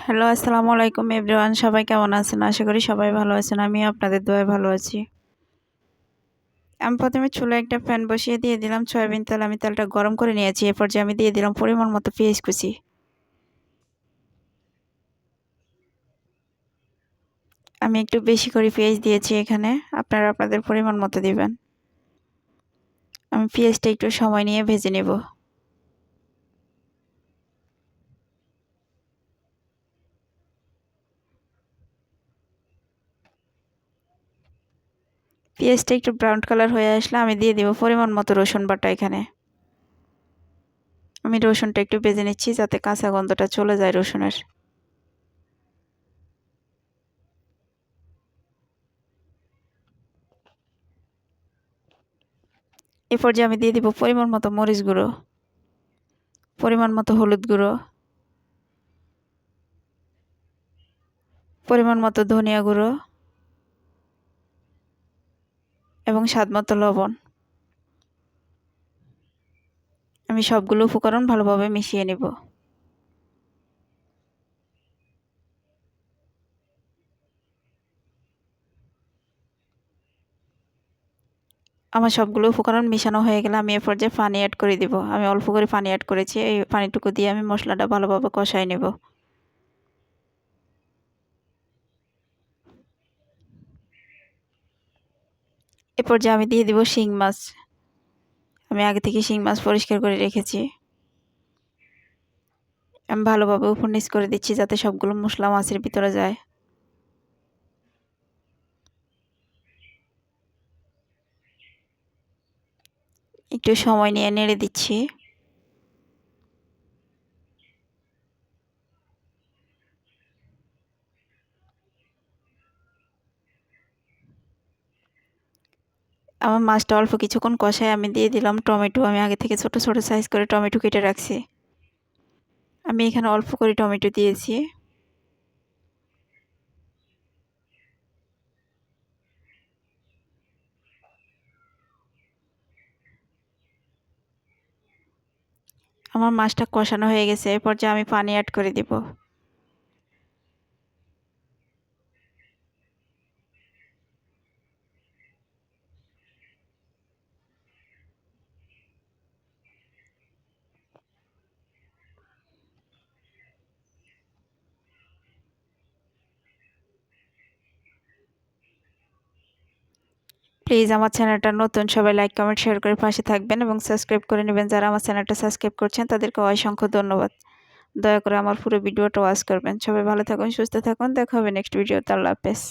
Hello, আসসালামু আলাইকুম everyone. সবাই কেমন আছেন? আশা করি সবাই ভালো আছেন। আমিও আপনাদের দোয়ায় ভালো আছি। আমি প্রথমে চুলায় একটা প্যান বসিয়ে দিয়ে দিলাম সয়াবিন তেল। আমি তেলটা গরম করে নিয়েছি। এ পর্যায়ে আমি দিয়ে দিলাম পরিমাণ মতো পেঁয়াজ কুচি। আমি একটু বেশি করে পেঁয়াজ দিয়েছি এখানে। আপনারা আপনাদের পরিমাণ মতো দিবেন। আমি পেঁয়াজটা একটু সময় নিয়ে ভেজে নেব। পেঁয়াজটা একটু ব্রাউন কালার হয়ে আসলে আমি দিয়ে দেব পরিমাণ মতো রসুন বাটা এখানে। আমি রসুনটা একটু ভেজে নিচ্ছি যাতে কাঁচা গন্ধটা চলে যায় রসুনের। এ পর্যায়ে আমি দিয়ে দিব পরিমাণ মতো মরিচ গুঁড়ো, পরিমাণ মতো হলুদ গুঁড়ো, পরিমাণ মতো ধনিয়া গুঁড়ো এবং স্বাদমতো লবণ। আমি সবগুলো উপকরণ ভালোভাবে মিশিয়ে নেব। আমার সবগুলো উপকরণ মিশানো হয়ে গেলে আমি এ পর্যায়ে পানি অ্যাড করে দিব। আমি অল্প করে পানি অ্যাড করেছি। এই পানিটুকু দিয়ে আমি মশলাটা ভালোভাবে কষাই নেব। এ পর্যায়ে আমি দিয়ে দিব শিং মাছ। আমি আগে থেকে শিং মাছ পরিষ্কার করে রেখেছি। আমি ভালোভাবে উপর নিচ করে দিচ্ছি যাতে সবগুলো মশলা মাছের ভিতরে যায়। একটু সময় নিয়ে নেড়ে দিচ্ছি। আমার মাছটা অল্প কিছুক্ষণ কষায় আমি দিয়ে দিলাম টমেটো। আমি আগে থেকে ছোট ছোট সাইজ করে টমেটো কেটে রাখছি। আমি এখানে অল্প করে টমেটো দিয়েছি। আমার মাছটা কষানো হয়ে গেছে। এ পর্যায়ে আমি পানি অ্যাড করে দিব। প্লিজ আমার চ্যানেলটা নতুন, সবাই লাইক কমেন্ট শেয়ার করে পাশে থাকবেন এবং সাবস্ক্রাইব করে নেবেন। যারা আমার চ্যানেলটা সাবস্ক্রাইব করছেন তাদেরকে অসংখ্য ধন্যবাদ। দয়া করে আমার পুরো ভিডিওটা ওয়াচ করবেন। সবাই ভালো থাকুন, সুস্থ থাকুন। দেখা হবে নেক্সট ভিডিওতে। আল্লাহ হাফেজ।